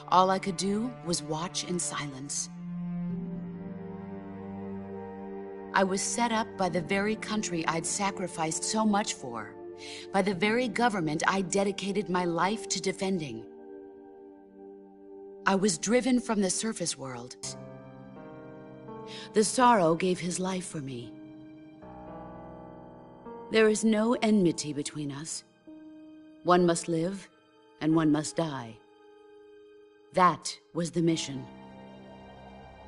All I could do was watch in silence. I was set up by the very country I'd sacrificed so much for, by the very government I dedicated my life to defending. I was driven from the surface world. The Sorrow gave his life for me. There is no enmity between us. One must live, and one must die. That was the mission.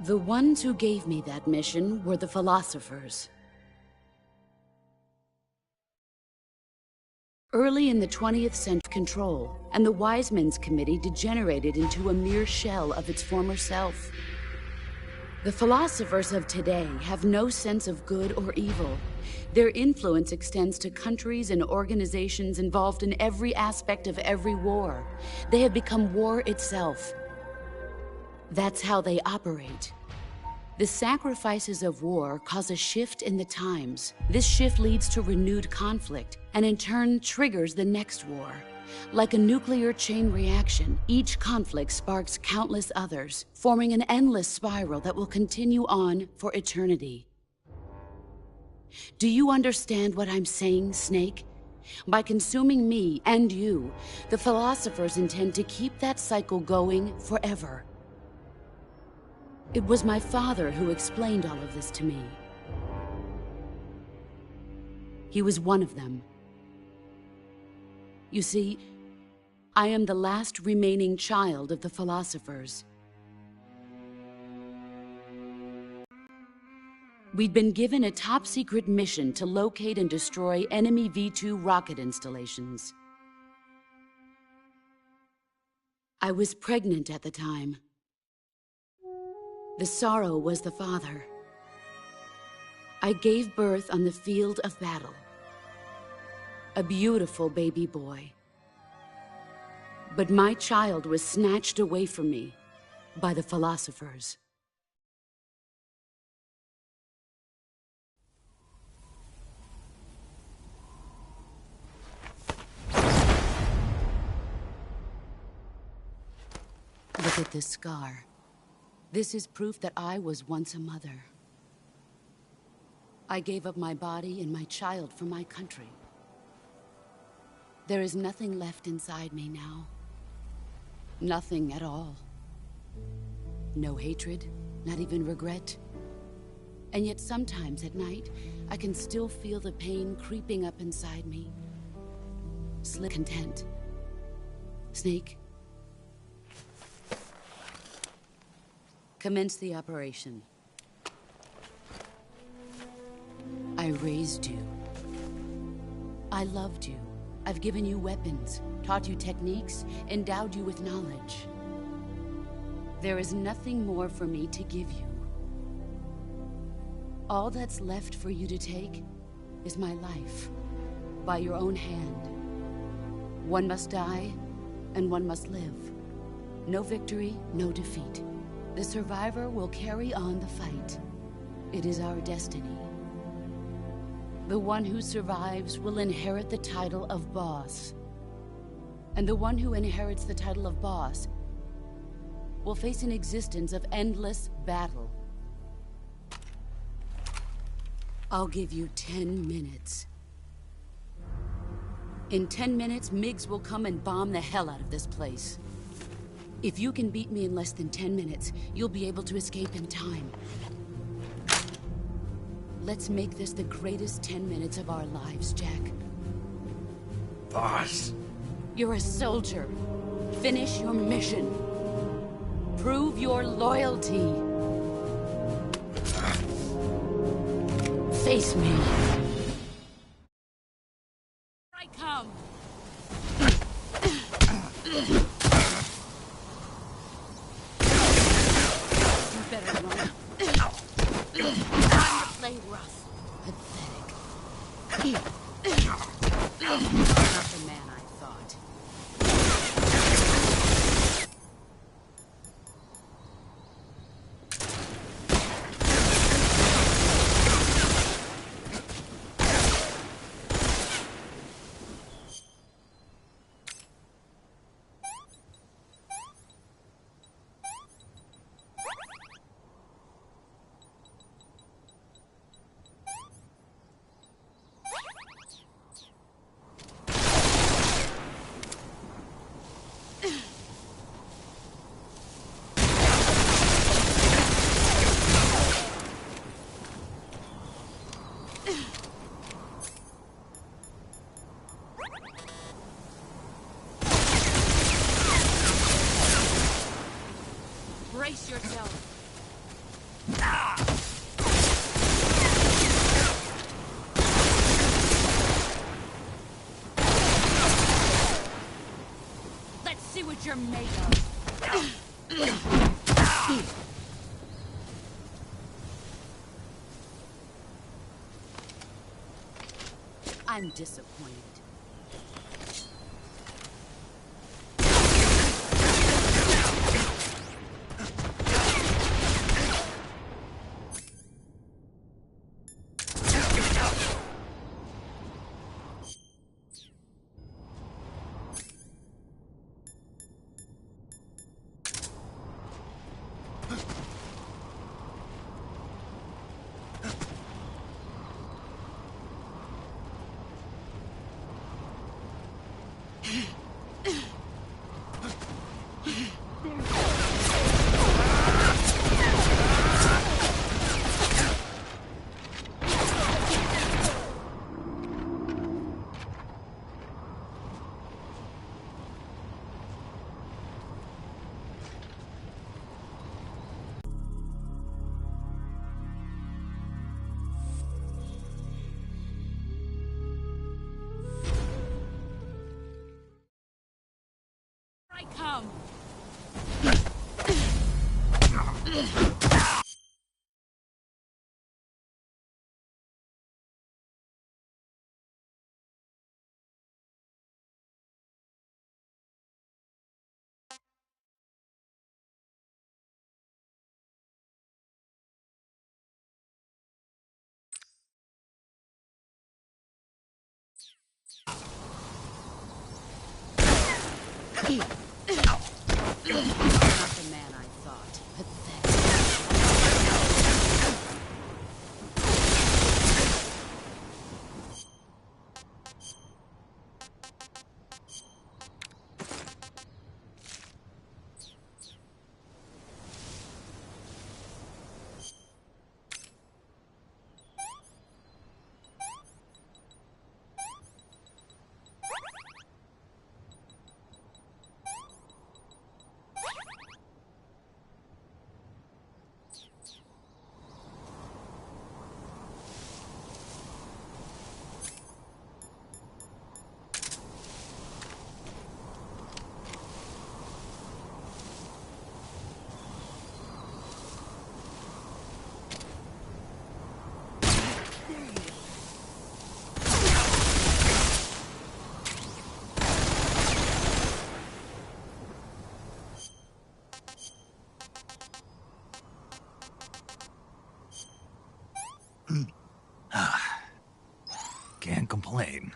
The ones who gave me that mission were the philosophers. Early in the 20th century, control, and the Wise Men's Committee degenerated into a mere shell of its former self. The philosophers of today have no sense of good or evil. Their influence extends to countries and organizations involved in every aspect of every war. They have become war itself. That's how they operate. The sacrifices of war cause a shift in the times. This shift leads to renewed conflict, and in turn triggers the next war. Like a nuclear chain reaction, each conflict sparks countless others, forming an endless spiral that will continue on for eternity. Do you understand what I'm saying, Snake? By consuming me and you, the philosophers intend to keep that cycle going forever. It was my father who explained all of this to me. He was one of them. You see, I am the last remaining child of the philosophers. We'd been given a top-secret mission to locate and destroy enemy V-2 rocket installations. I was pregnant at the time. The Sorrow was the father. I gave birth on the field of battle. A beautiful baby boy. But my child was snatched away from me by the philosophers. Look at this scar. This is proof that I was once a mother. I gave up my body and my child for my country. There is nothing left inside me now. Nothing at all. No hatred, not even regret. And yet sometimes at night, I can still feel the pain creeping up inside me. Slick content. Snake. Commence the operation. I raised you. I loved you. I've given you weapons, taught you techniques, endowed you with knowledge. There is nothing more for me to give you. All that's left for you to take is my life, by your own hand. One must die, and one must live. No victory, no defeat. The survivor will carry on the fight. It is our destiny. The one who survives will inherit the title of boss. And the one who inherits the title of boss will face an existence of endless battle. I'll give you 10 minutes. In 10 minutes, MiGs will come and bomb the hell out of this place. If you can beat me in less than 10 minutes, you'll be able to escape in time. Let's make this the greatest 10 minutes of our lives, Jack. Boss. You're a soldier. Finish your mission. Prove your loyalty. Face me. I come. You better run. Time to play rough. Pathetic. Not the man I thought. Brace yourself. Let's see what you're made of. I'm disappointed. I come. Not the man I thought. Pathetic. Can't complain.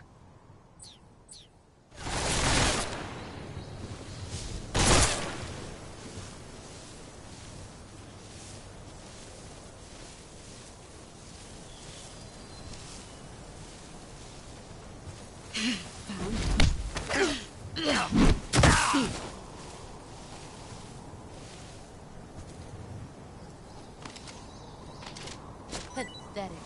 Pathetic.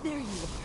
There you are.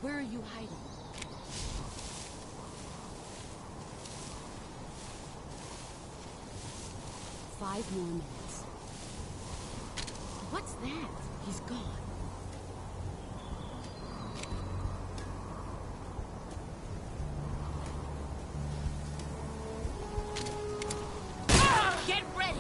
Where are you hiding? Five more minutes. What's that? He's gone. Get ready!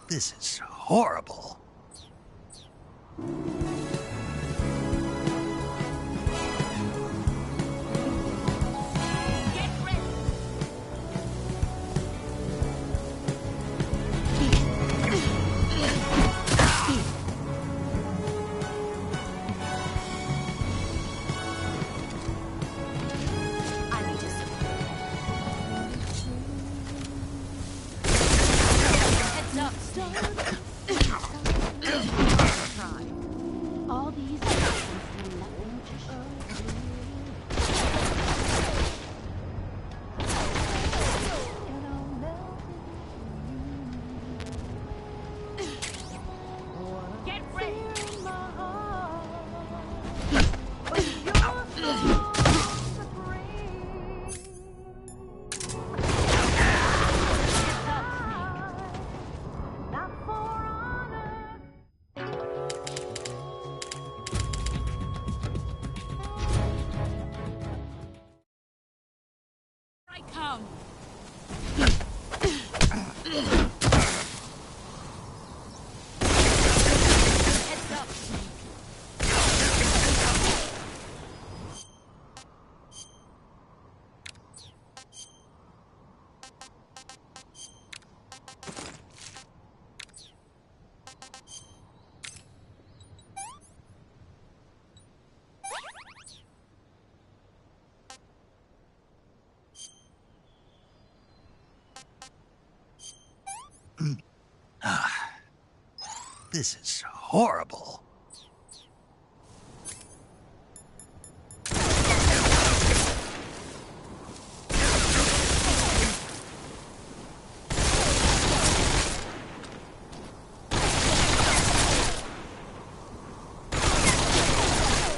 This is horrible. Try. This is horrible.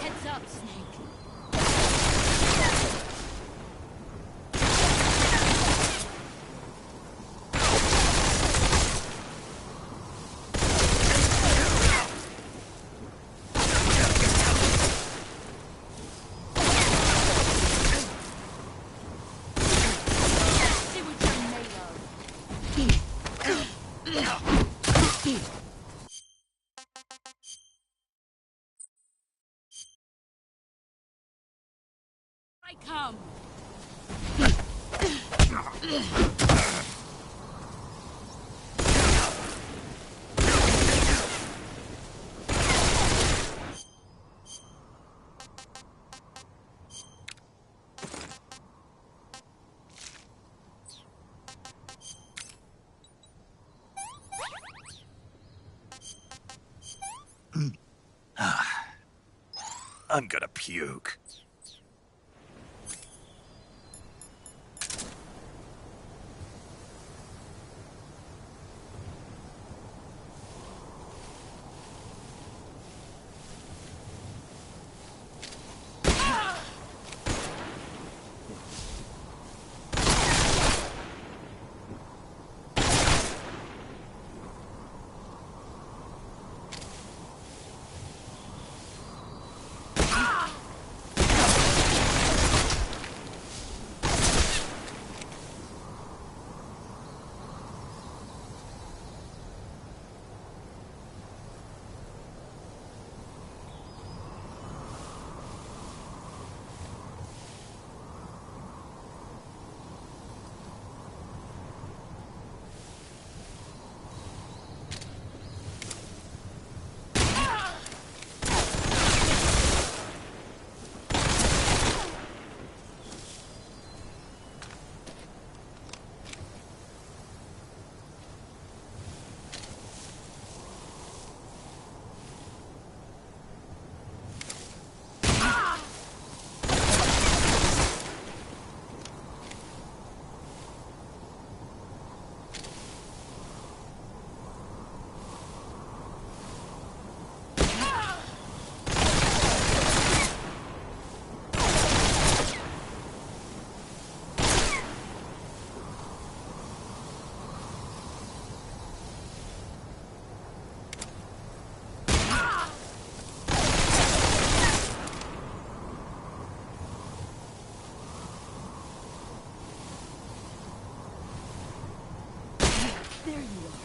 Heads up, Snake. I come. I'm gonna puke. There you are.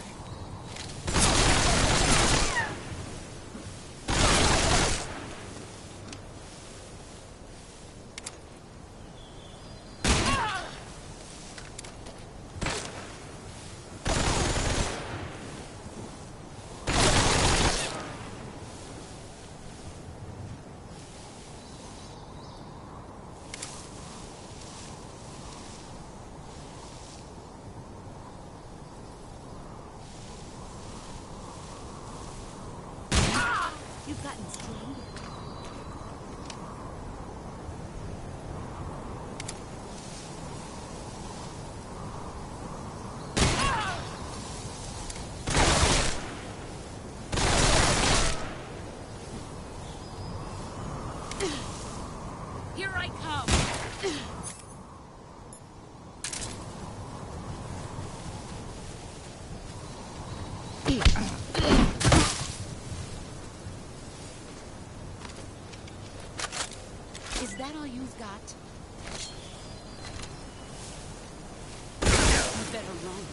You've gotten stronger. Here I come. Is that all you've got? You better run.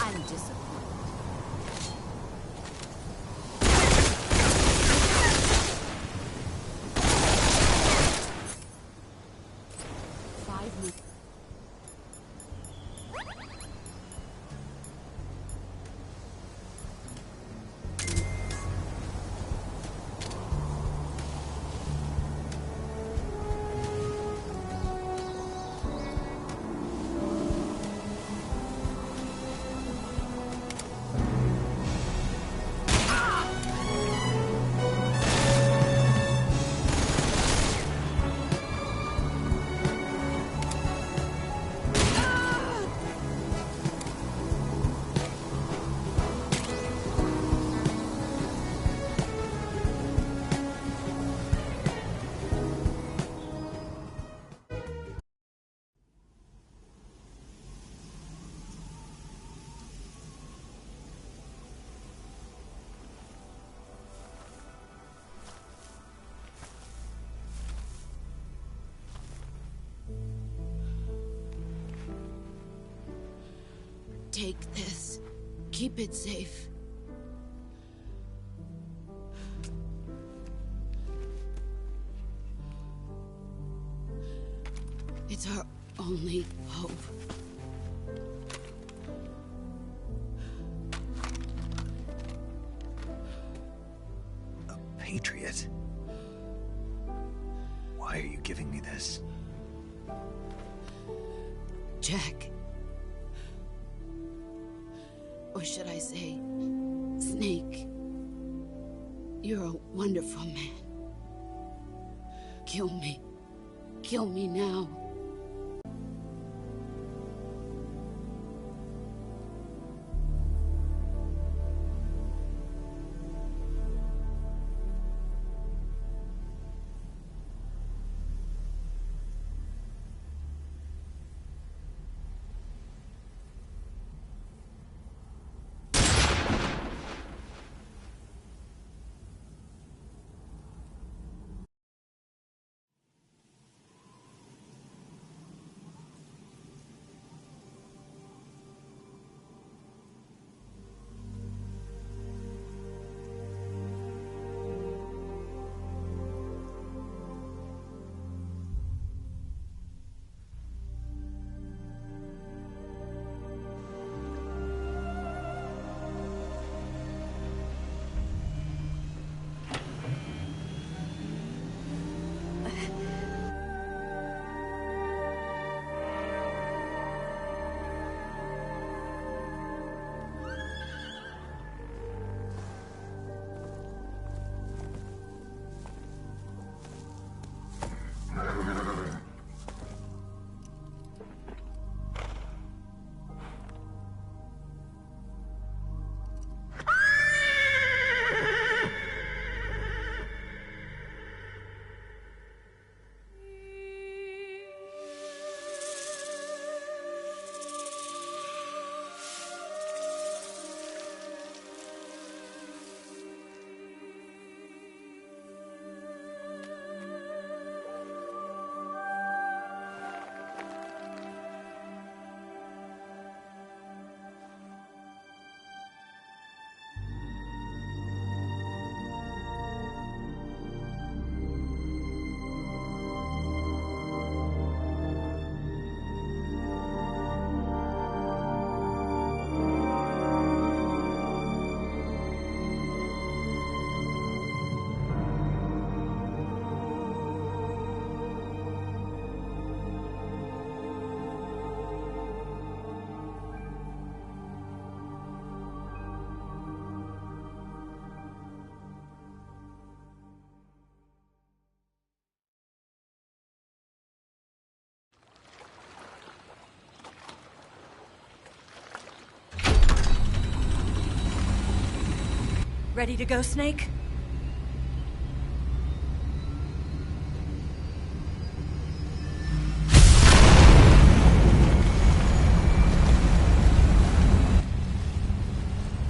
I'm disappointed. Take this. Keep it safe. It's our only hope. A patriot? Why are you giving me this? Jack. Or should I say, Snake? You're a wonderful man. Kill me. Kill me now. Ready to go, Snake?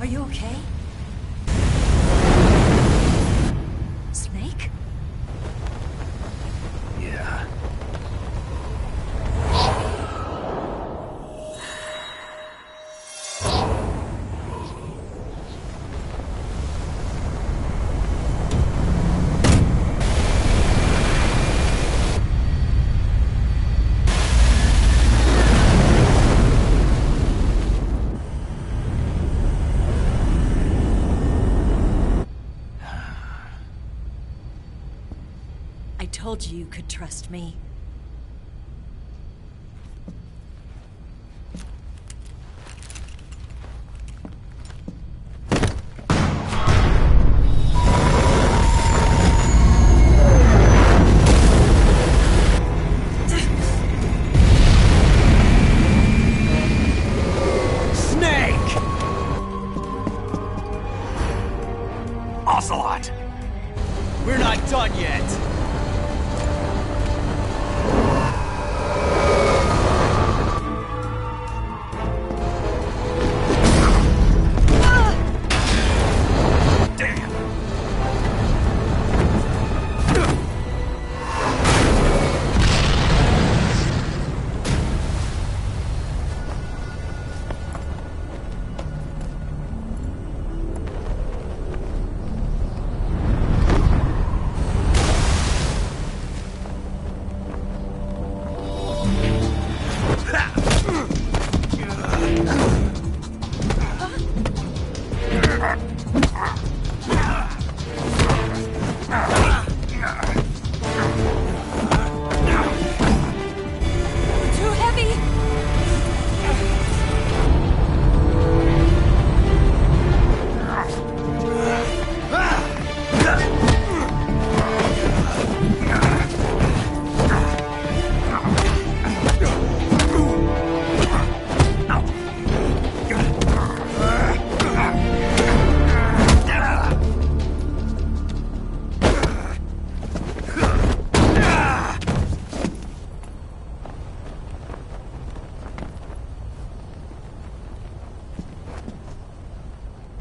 Are you okay? Snake? Yeah. told you you could trust me. Ocelot! We're not done yet!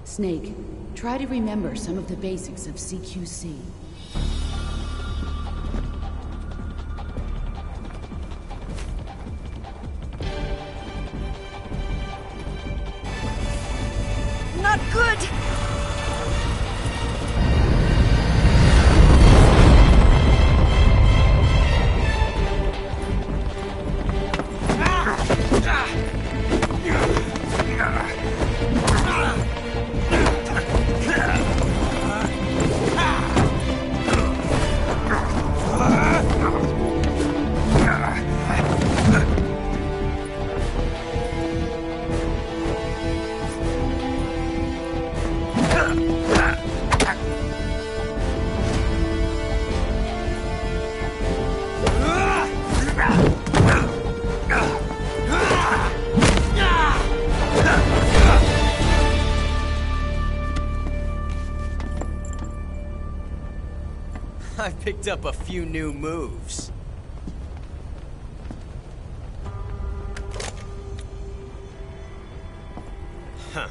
Snake, try to remember some of the basics of CQC. Not good! I picked up a few new moves. Huh.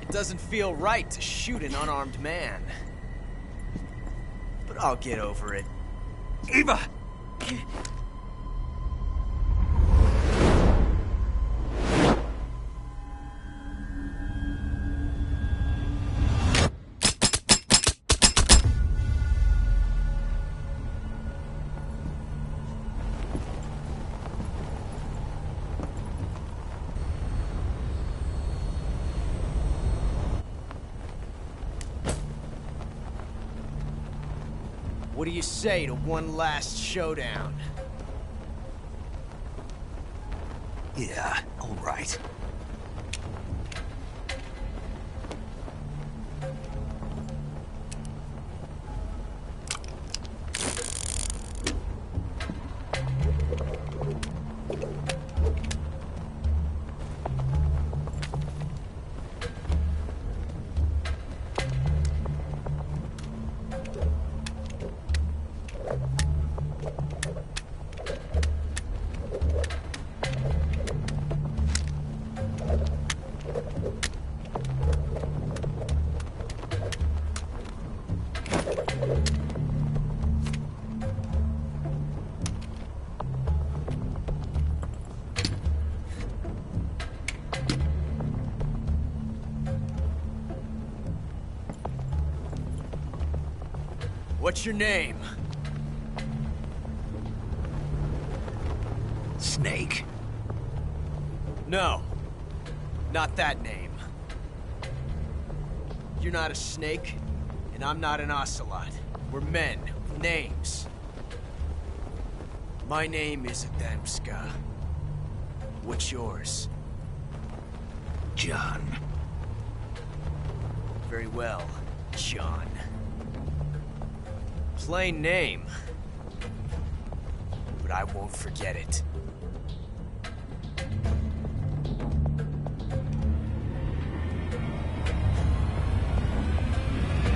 It doesn't feel right to shoot an unarmed man. But I'll get over it. Eva! What do you say to one last showdown? Yeah, all right. What's your name? Snake. No. Not that name. You're not a snake, and I'm not an ocelot. We're men, Names. My name is Adamska. What's yours? John. Very well, John. Plain name. But I won't forget it.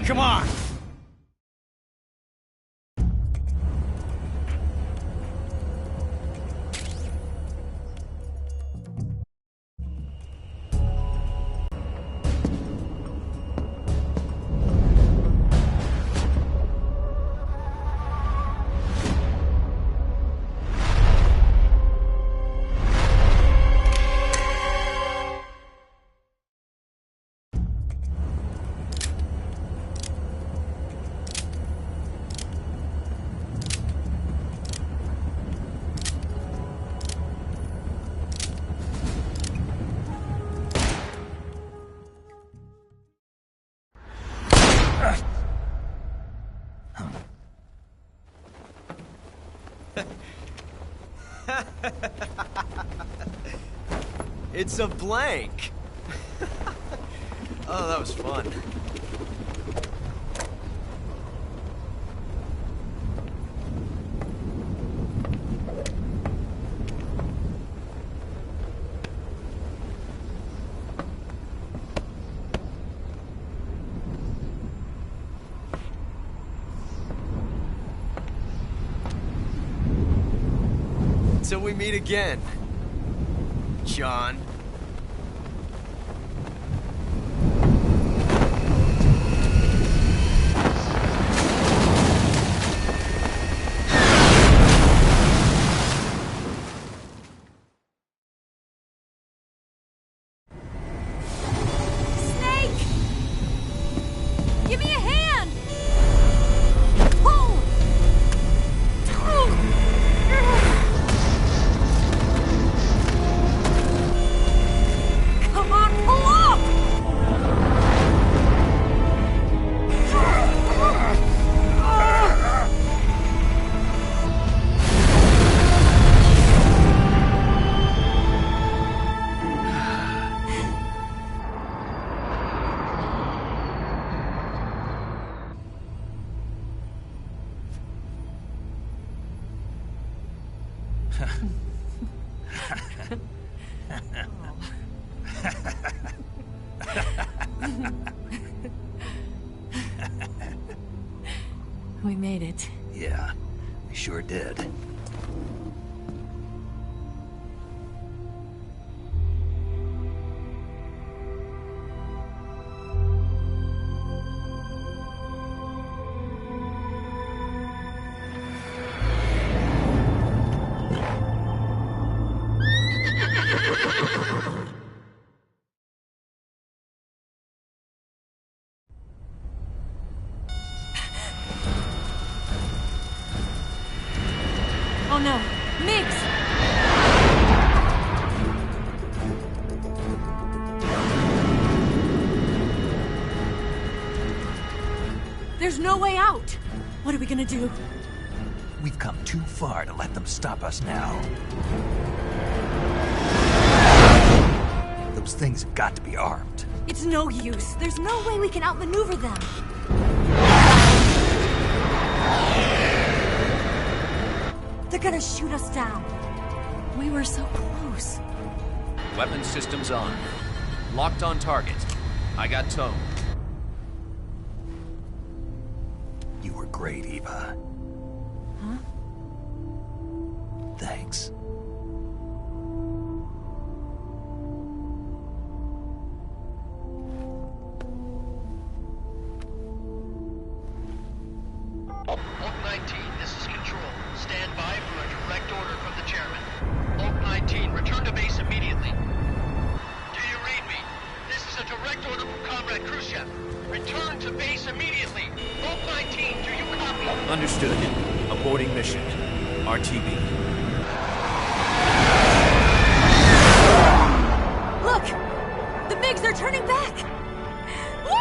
Come on! It's a blank. Oh, that was fun. Till we meet again, John. Give me a hand! Pull! Come on, pull up! We made it. Yeah, we sure did. Oh no, Mix! There's no way out! What are we gonna do? We've come too far to let them stop us now. Those things have got to be armed. It's no use. There's no way we can outmaneuver them. They're gonna shoot us down. We were so close. Weapon systems on. Locked on target. I got towed. You were great, Eva. Huh? Thanks. Oak 19, this is Control. Stand by for a direct order from the chairman. Oak 19, return to base immediately. Do you read me? This is a direct order from Comrade Khrushchev. Return to base immediately. Oak 19, do you copy? Understood. Aborting mission. RTB. Look! The MiGs are turning back! Woo!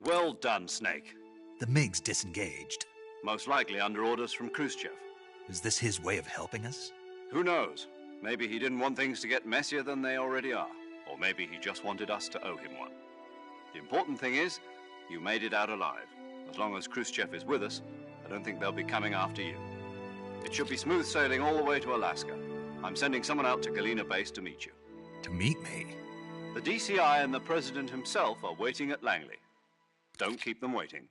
Well done, Snake. The MiG's disengaged. Most likely under orders from Khrushchev. Is this his way of helping us? Who knows? Maybe he didn't want things to get messier than they already are. Or maybe he just wanted us to owe him one. The important thing is, you made it out alive. As long as Khrushchev is with us, I don't think they'll be coming after you. It should be smooth sailing all the way to Alaska. I'm sending someone out to Galena Base to meet you. To meet me? The DCI and the President himself are waiting at Langley. Don't keep them waiting.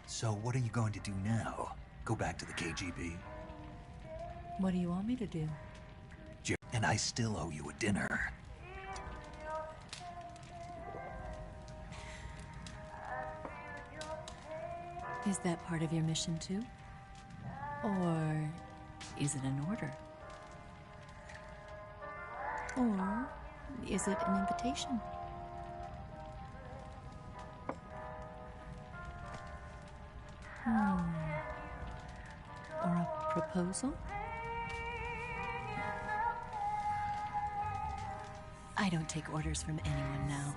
So what are you going to do now? Go back to the KGB? What do you want me to do? And I still owe you a dinner. Is that part of your mission too? Or is it an order? Or is it an invitation? Or a proposal? I don't take orders from anyone now.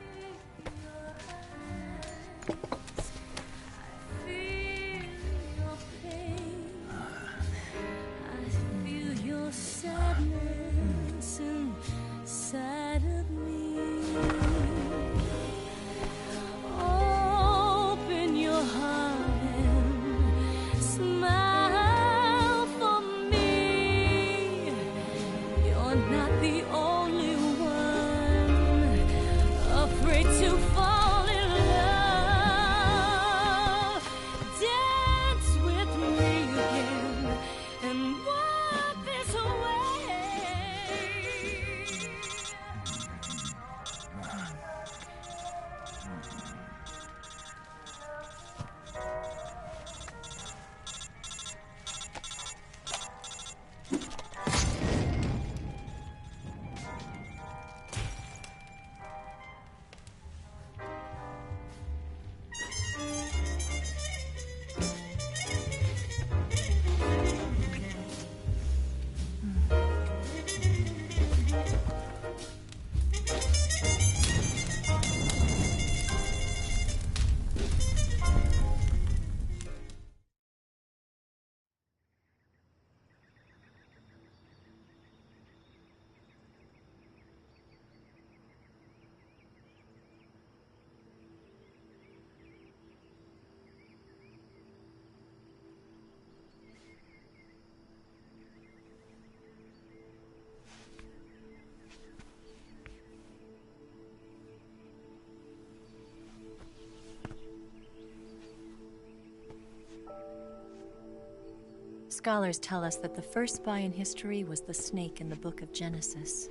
Scholars tell us that the first spy in history was the snake in the book of Genesis.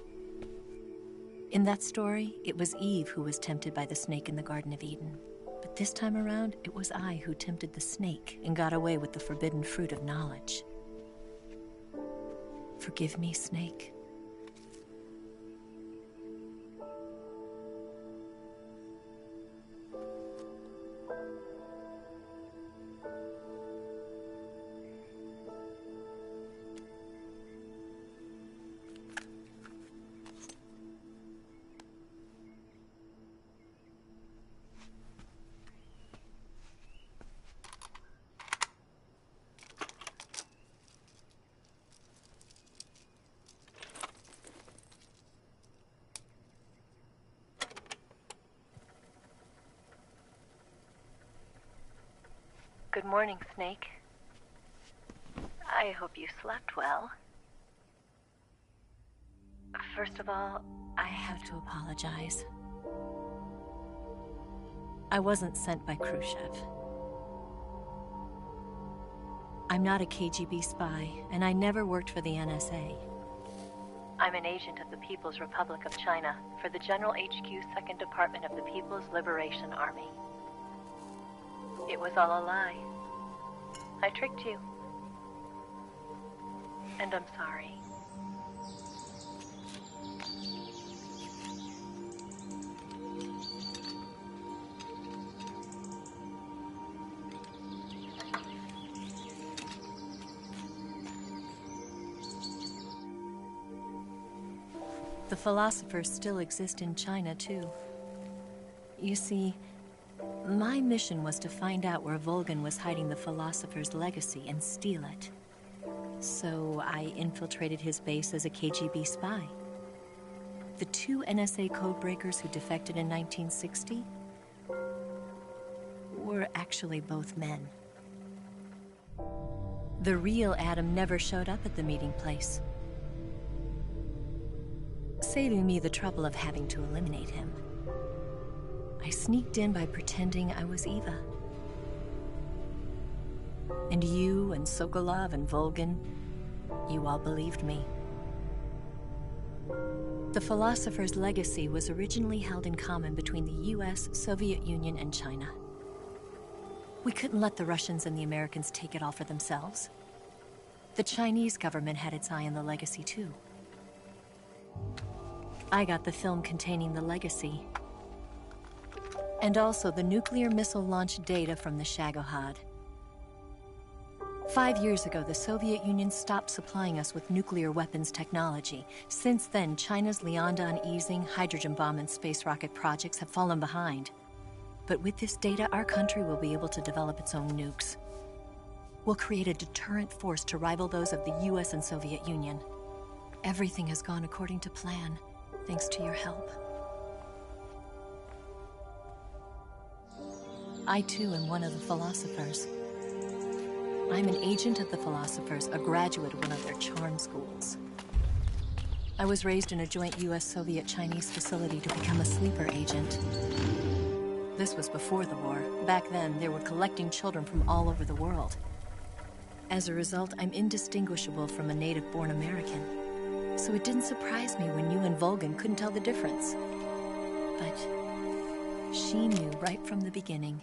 In that story, it was Eve who was tempted by the snake in the Garden of Eden. But this time around, it was I who tempted the snake and got away with the forbidden fruit of knowledge. Forgive me, snake. Good morning, Snake. I hope you slept well. First of all, I have to apologize. I wasn't sent by Khrushchev. I'm not a KGB spy, and I never worked for the NSA. I'm an agent of the People's Republic of China for the General HQ 2nd Department of the People's Liberation Army. It was all a lie. I tricked you. And I'm sorry. The philosophers still exist in China, too. You see, my mission was to find out where Volgin was hiding the philosopher's legacy and steal it. So I infiltrated his base as a KGB spy. The 2 NSA codebreakers who defected in 1960 were actually both men. The real Adam never showed up at the meeting place, saving me the trouble of having to eliminate him. I sneaked in by pretending I was Eva. And you and Sokolov and Volgin, you all believed me. The philosopher's legacy was originally held in common between the US, Soviet Union, and China. We couldn't let the Russians and the Americans take it all for themselves. The Chinese government had its eye on the legacy, too. I got the film containing the legacy, and also the nuclear missile launch data from the Shagohod. 5 years ago, the Soviet Union stopped supplying us with nuclear weapons technology. Since then, China's Liandon easing, hydrogen bomb, and space rocket projects have fallen behind. But with this data, our country will be able to develop its own nukes. We'll create a deterrent force to rival those of the US and Soviet Union. Everything has gone according to plan, thanks to your help. I too am one of the philosophers. I'm an agent of the philosophers, a graduate of one of their charm schools. I was raised in a joint US-Soviet-Chinese facility to become a sleeper agent. This was before the war. Back then, they were collecting children from all over the world. As a result, I'm indistinguishable from a native-born American. So it didn't surprise me when you and Volgin couldn't tell the difference. But she knew right from the beginning.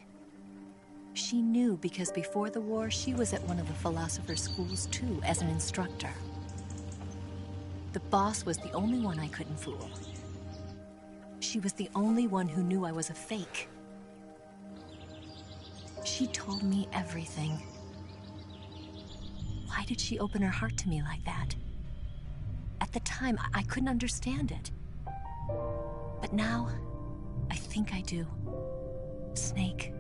She knew because before the war, she was at one of the philosopher's schools too, as an instructor. The boss was the only one I couldn't fool. She was the only one who knew I was a fake. She told me everything. Why did she open her heart to me like that? At the time, I couldn't understand it. But now, I think I do. Snake.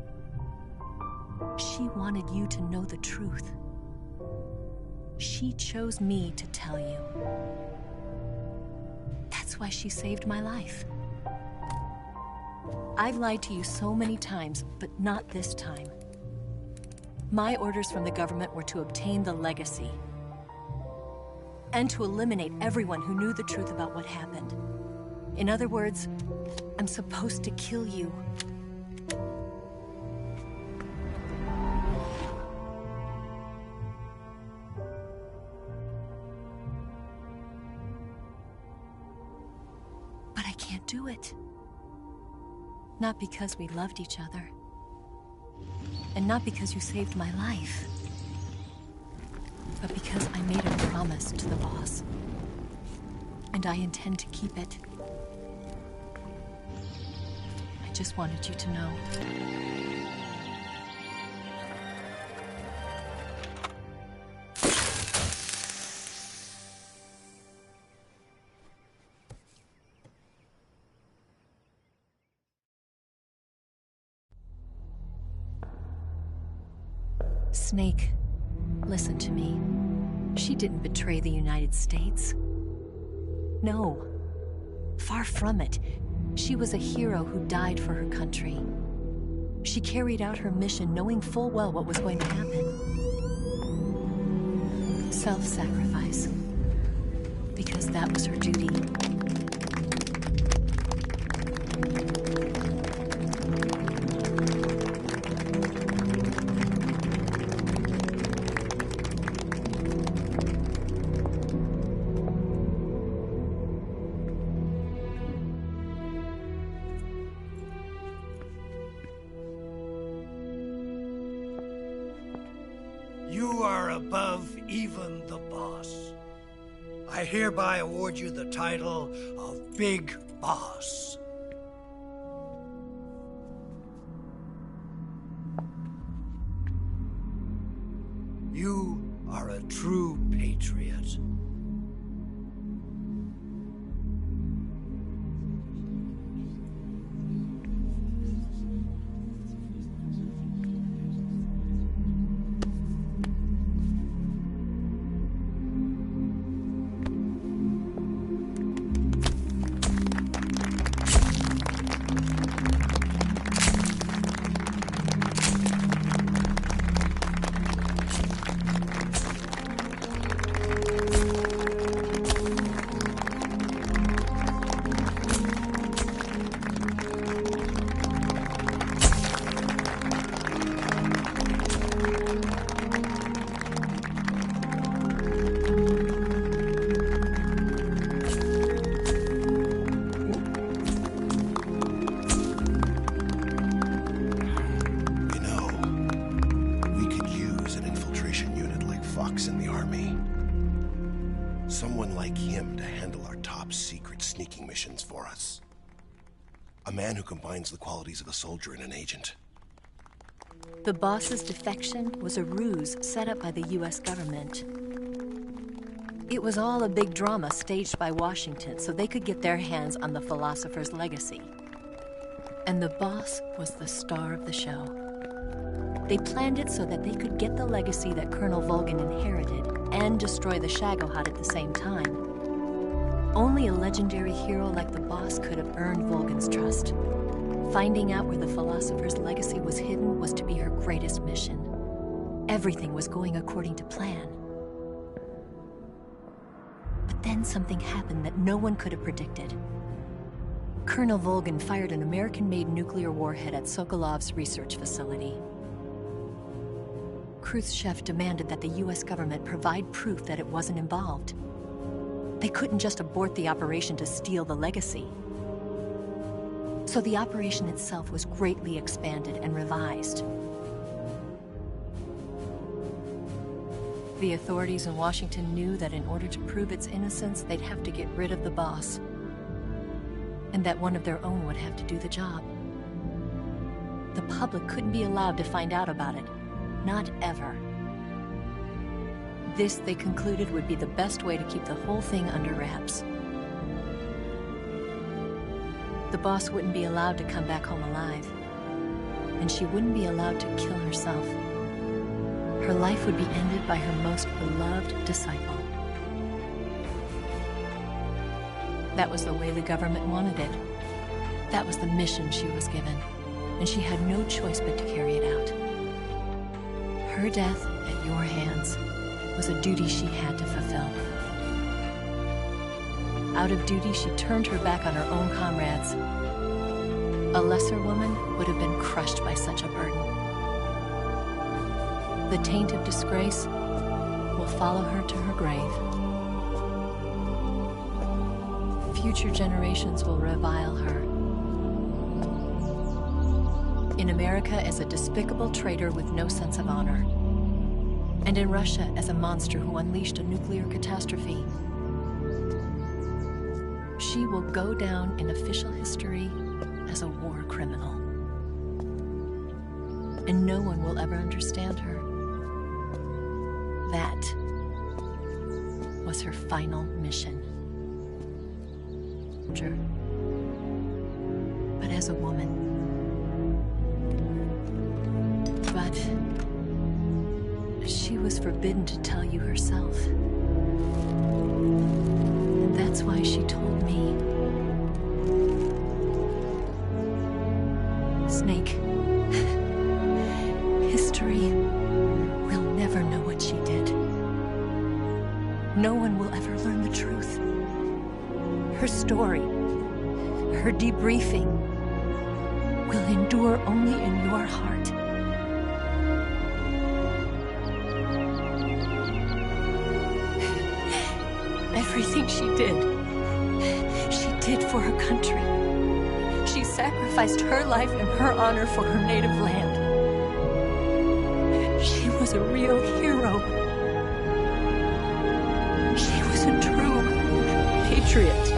She wanted you to know the truth. She chose me to tell you. That's why she saved my life. I've lied to you so many times, but not this time. My orders from the government were to obtain the legacy and to eliminate everyone who knew the truth about what happened. In other words, I'm supposed to kill you. But I can't do it. Not because we loved each other. And not because you saved my life. But because I made a promise to the boss. And I intend to keep it. I just wanted you to know. Snake, listen to me. She didn't betray the United States. No. Far from it. She was a hero who died for her country. She carried out her mission knowing full well what was going to happen. Self-sacrifice. Because that was her duty. are above even the boss. I hereby award you the title of Big Boss. You are a true patriot. Someone like him to handle our top secret sneaking missions for us. A man who combines the qualities of a soldier and an agent. The boss's defection was a ruse set up by the US government. It was all a big drama staged by Washington so they could get their hands on the philosopher's legacy. And the boss was the star of the show. They planned it so that they could get the legacy that Colonel Volgin inherited and destroy the Shagohod at the same time. Only a legendary hero like the boss could have earned Volgin's trust. Finding out where the philosopher's legacy was hidden was to be her greatest mission. Everything was going according to plan. But then something happened that no one could have predicted. Colonel Volgin fired an American-made nuclear warhead at Sokolov's research facility. Khrushchev demanded that the US government provide proof that it wasn't involved. They couldn't just abort the operation to steal the legacy. So the operation itself was greatly expanded and revised. The authorities in Washington knew that in order to prove its innocence, they'd have to get rid of the boss. And that one of their own would have to do the job. The public couldn't be allowed to find out about it. Not ever. This, they concluded, would be the best way to keep the whole thing under wraps. The boss wouldn't be allowed to come back home alive. And she wouldn't be allowed to kill herself. Her life would be ended by her most beloved disciple. That was the way the government wanted it. That was the mission she was given. And she had no choice but to carry it out. Her death at your hands was a duty she had to fulfill. Out of duty, she turned her back on her own comrades. A lesser woman would have been crushed by such a burden. The taint of disgrace will follow her to her grave. Future generations will revile her. In America as a despicable traitor with no sense of honor. And in Russia as a monster who unleashed a nuclear catastrophe. She will go down in official history as a war criminal. And no one will ever understand her. That was her final mission. But as a woman. But she was forbidden to tell you herself. And that's why she told me. Snake, history will never know what she did. No one will ever learn the truth. Her story, her debriefing, will endure only in your heart. Everything she did for her country. She sacrificed her life and her honor for her native land. She was a real hero. compatriot.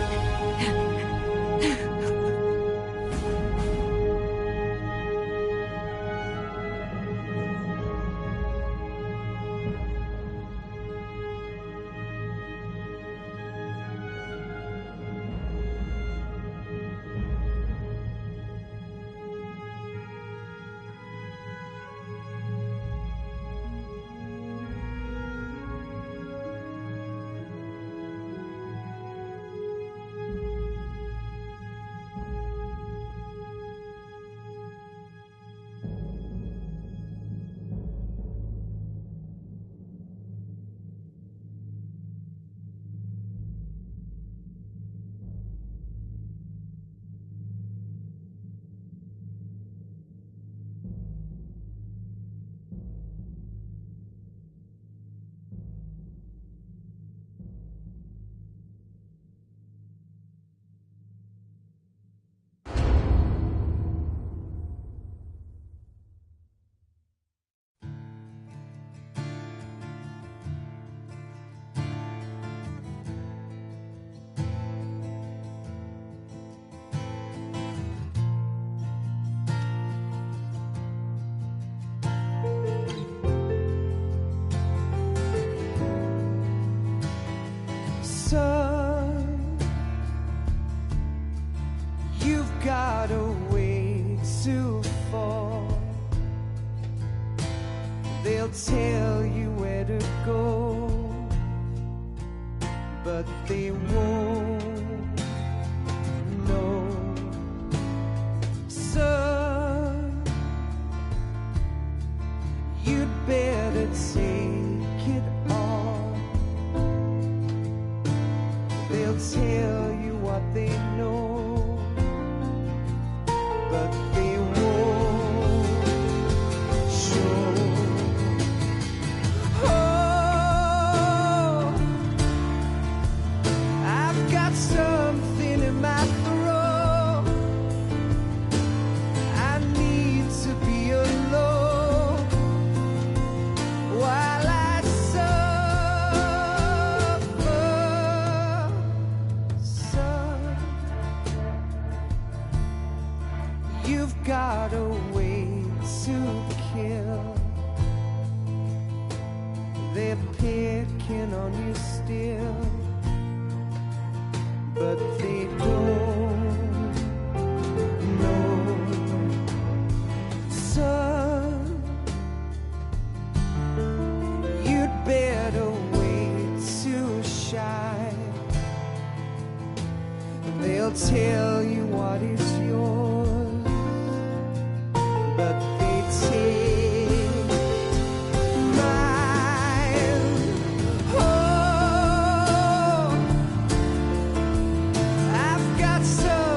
Son, you've got a way to fall. They'll tell you where to go, but they won't know. Son, you'd better take it off. They'll tell you what they know, but they won't show. Oh, I've got something in my throat. I need to be alone while I suffer. Son, you've got a way to kill. They're picking on you still, but they don't know. Son, you'd better wait to shine. They'll tell you what is yours, but they take mine. Oh, I've got some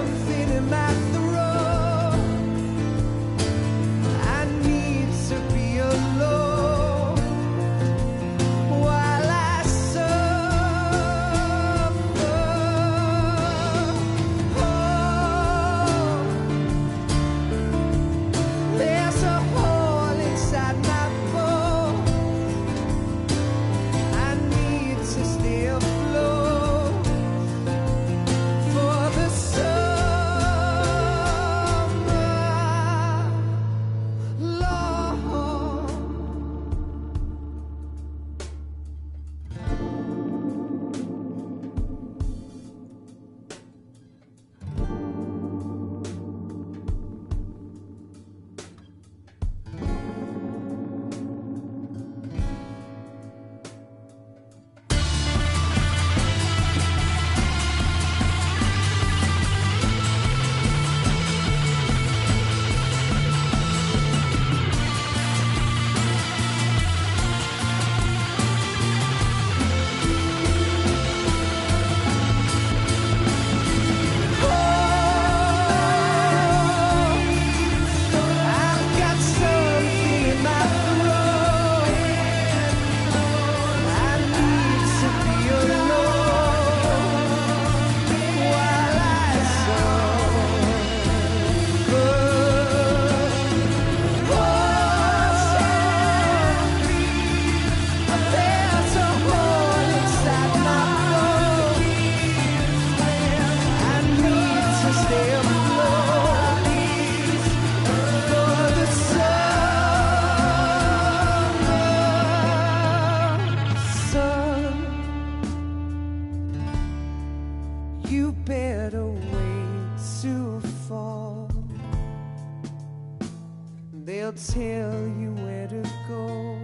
They'll tell you where to go,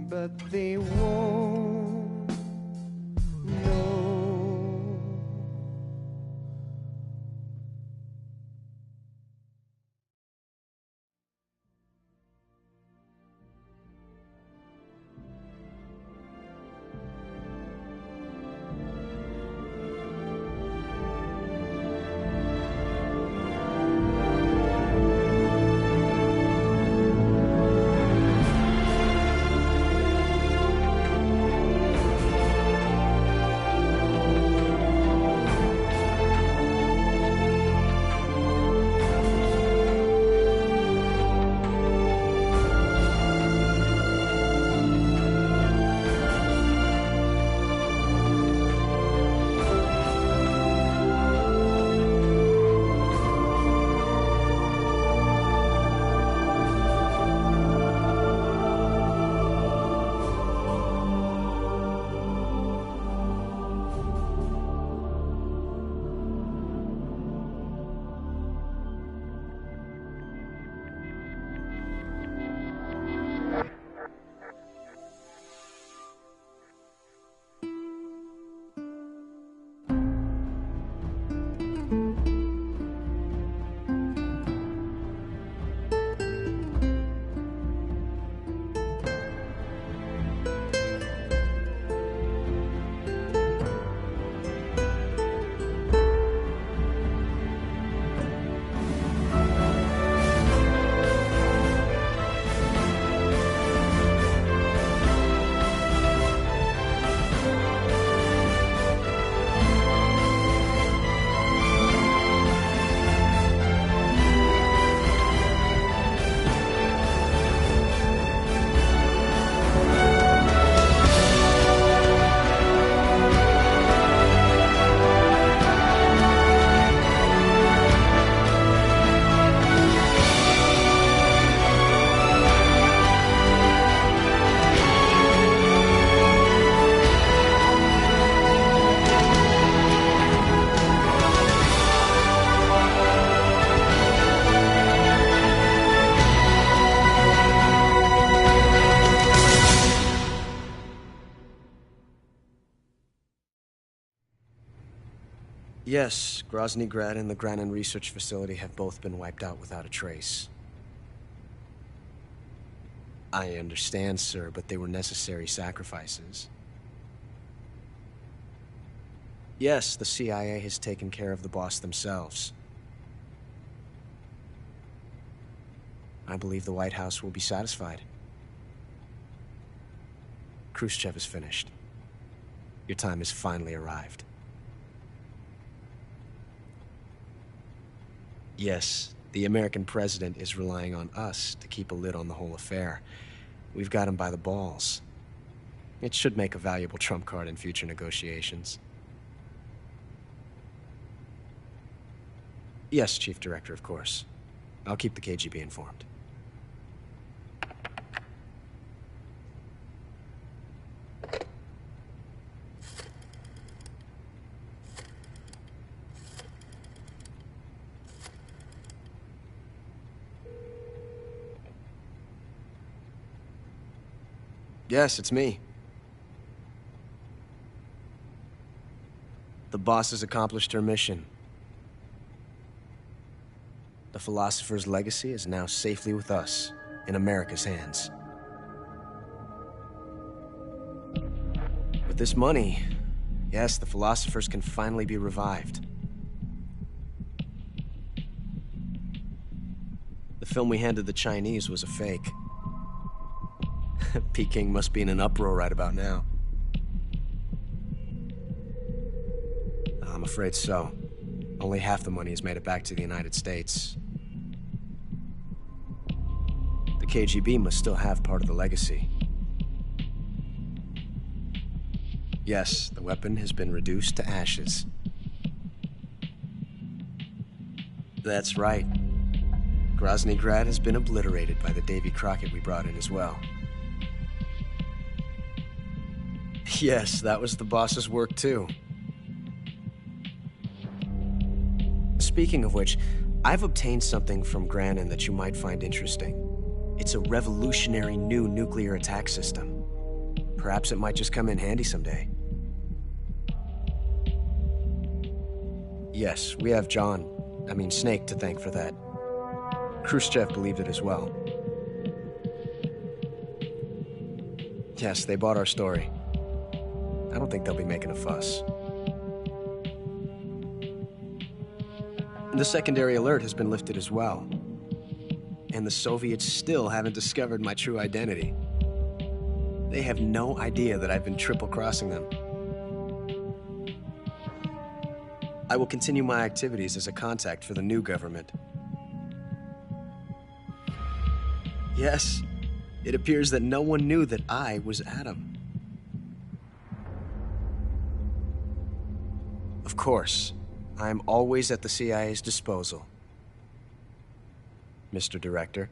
but they won't know. Yes, Grozny Grad and the Granin Research Facility have both been wiped out without a trace. I understand, sir, but they were necessary sacrifices. Yes, the CIA has taken care of the boss themselves. I believe the White House will be satisfied. Khrushchev is finished. Your time has finally arrived. Yes, the American president is relying on us to keep a lid on the whole affair. We've got him by the balls. It should make a valuable trump card in future negotiations. Yes, Chief Director, of course. I'll keep the KGB informed. Yes, it's me. The boss has accomplished her mission. The philosopher's legacy is now safely with us, in America's hands. With this money, yes, the philosophers can finally be revived. The film we handed the Chinese was a fake. Peking must be in an uproar right about now. I'm afraid so. Only half the money has made it back to the United States. The KGB must still have part of the legacy. Yes, the weapon has been reduced to ashes. That's right. Grozny Grad has been obliterated by the Davy Crockett we brought in as well. Yes, that was the boss's work too. Speaking of which, I've obtained something from Granin that you might find interesting. It's a revolutionary new nuclear attack system. Perhaps it might just come in handy someday. Yes, we have Snake to thank for that. Khrushchev believed it as well. Yes, they bought our story. I don't think they'll be making a fuss. The secondary alert has been lifted as well. And the Soviets still haven't discovered my true identity. They have no idea that I've been triple-crossing them. I will continue my activities as a contact for the new government. Yes, it appears that no one knew that I was Adam. Of course, I am always at the CIA's disposal, Mr. Director.